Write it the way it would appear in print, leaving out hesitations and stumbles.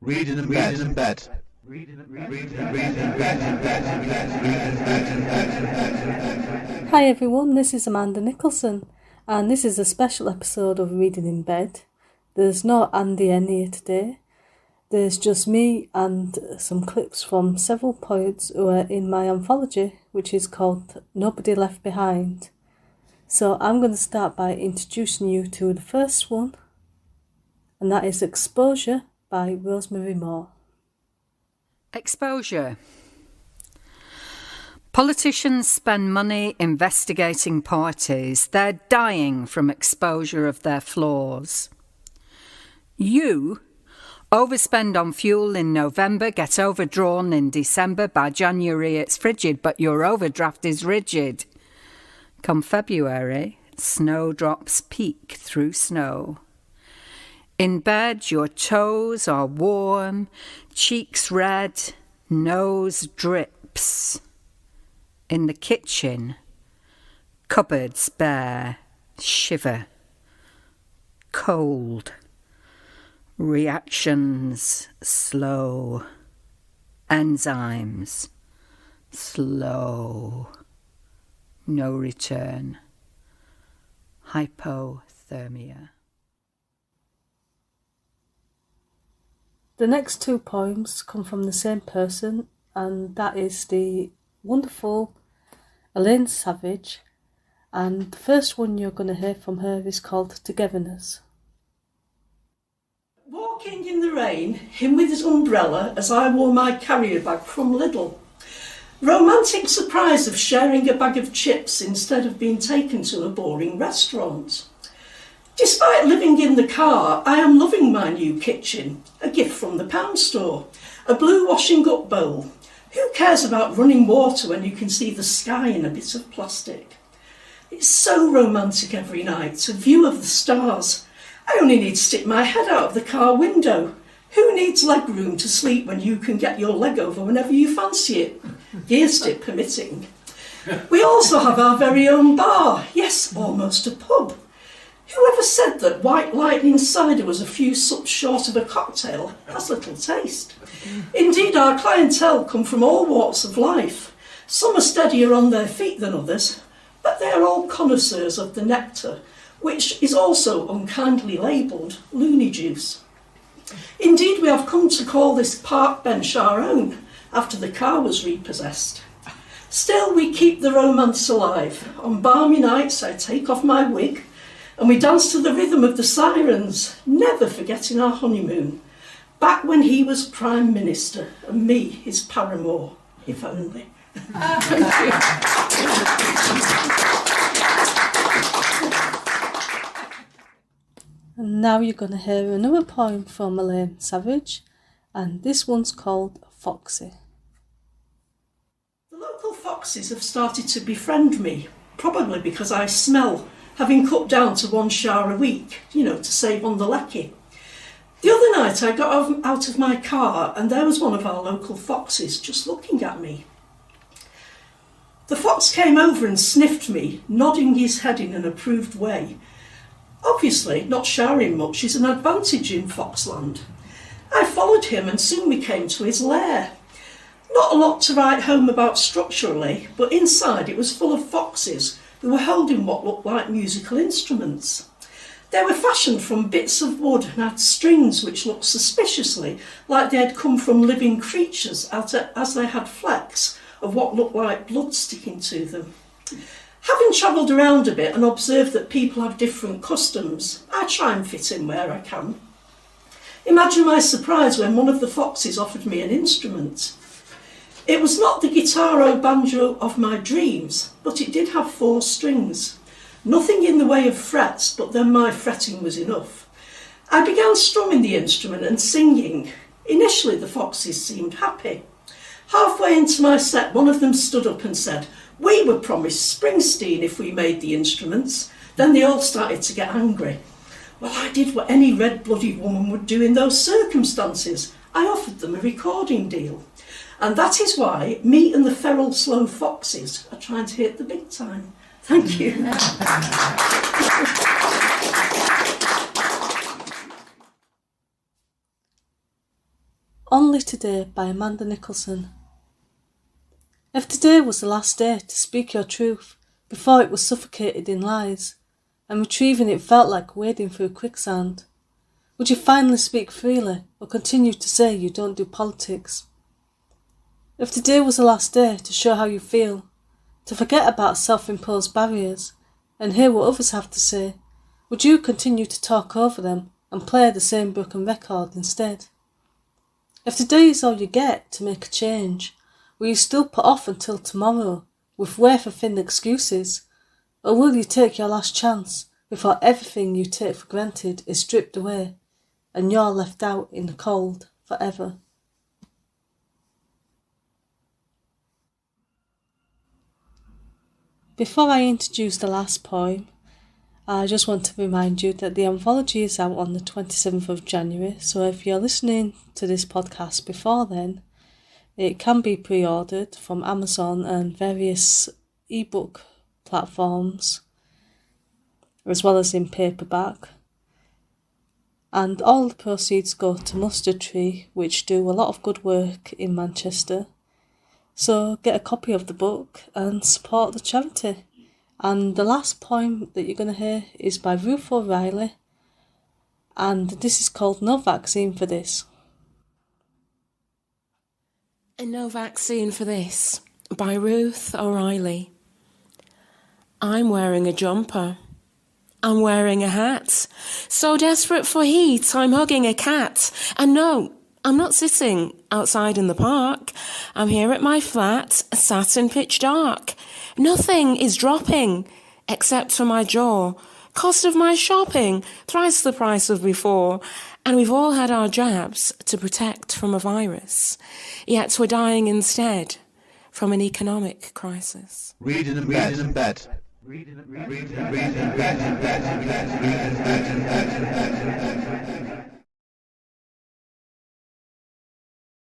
Reading in bed. Hi everyone, this is Amanda Nicholson, and this is a special episode of Reading in Bed. There's no Andy N here today. There's just me and some clips from several poets who are in my anthology, which is called Nobody Left Behind. So I'm going to start by introducing you to the first one, and that is Exposure by Rosemary Moore. Exposure. Politicians spend money investigating parties. They're dying from exposure of their flaws. You overspend on fuel in November, get overdrawn in December. By January it's frigid, but your overdraft is rigid. Come February, snowdrops peek through snow. In bed, your toes are warm, cheeks red, nose drips. In the kitchen, cupboards bare, shiver. Cold. Reactions slow. Enzymes slow. No return. Hypothermia. The next two poems come from the same person, and that is the wonderful Elaine Savage, and the first one you're going to hear from her is called Togetherness. Walking in the rain, him with his umbrella as I wore my carrier bag from Lidl. Romantic surprise of sharing a bag of chips instead of being taken to a boring restaurant. Despite living in the car, I am loving my new kitchen, a gift from the pound store, a blue washing up bowl. Who cares about running water when you can see the sky in a bit of plastic? It's so romantic every night, a view of the stars. I only need to stick my head out of the car window. Who needs leg room to sleep when you can get your leg over whenever you fancy it, gear stick permitting? We also have our very own bar, yes, almost a pub. Whoever said that White Lightning cider was a few sups short of a cocktail has little taste. Indeed, our clientele come from all walks of life. Some are steadier on their feet than others, but they are all connoisseurs of the nectar, which is also unkindly labelled loony juice. Indeed, we have come to call this park bench our own, after the car was repossessed. Still, we keep the romance alive. On balmy nights, I take off my wig, and we dance to the rhythm of the sirens, never forgetting our honeymoon. Back when he was Prime Minister, and me, his paramour, if only. Thank you. And now you're going to hear another poem from Elaine Savage, and this one's called Foxy. The local foxes have started to befriend me, probably because I smell, having cut down to one shower a week, to save on the lecky. The other night I got out of my car and there was one of our local foxes just looking at me. The fox came over and sniffed me, nodding his head in an approved way. Obviously, not showering much is an advantage in Foxland. I followed him and soon we came to his lair. Not a lot to write home about structurally, but inside it was full of foxes who were holding what looked like musical instruments. They were fashioned from bits of wood and had strings which looked suspiciously like they had come from living creatures as they had flecks of what looked like blood sticking to them. Having travelled around a bit and observed that people have different customs, I try and fit in where I can. Imagine my surprise when one of the foxes offered me an instrument. It was not the guitar or banjo of my dreams, but it did have 4 strings. Nothing in the way of frets, but then my fretting was enough. I began strumming the instrument and singing. Initially the foxes seemed happy. Halfway into my set, one of them stood up and said, "We were promised Springsteen if we made the instruments." Then they all started to get angry. Well, I did what any red-blooded woman would do in those circumstances. I offered them a recording deal. And that is why me and the feral slow foxes are trying to hit the big time. Thank you. Only Today by Amanda Nicholson. If today was the last day to speak your truth before it was suffocated in lies, and retrieving it felt like wading through quicksand, would you finally speak freely or continue to say you don't do politics? If today was the last day to show how you feel, to forget about self-imposed barriers and hear what others have to say, would you continue to talk over them and play the same broken record instead? If today is all you get to make a change, will you still put off until tomorrow with wafer-thin excuses? Or will you take your last chance before everything you take for granted is stripped away and you're left out in the cold forever? Before I introduce the last poem, I just want to remind you that the anthology is out on the 27th of January, so if you're listening to this podcast before then, it can be pre-ordered from Amazon and various eBook platforms, as well as in paperback. And all the proceeds go to Mustard Tree, which do a lot of good work in Manchester. So get a copy of the book and support the charity. And the last poem that you're going to hear is by Ruth O'Reilly, and this is called No Vaccine for This. No Vaccine for This by Ruth O'Reilly. I'm wearing a jumper. I'm wearing a hat. So desperate for heat, I'm hugging a cat. And no, I'm not sitting outside in the park. I'm here at my flat, sat in pitch dark. Nothing is dropping, except for my jaw. Cost of my shopping, thrice the price of before. And we've all had our jabs to protect from a virus. Yet we're dying instead from an economic crisis. Reading in bed.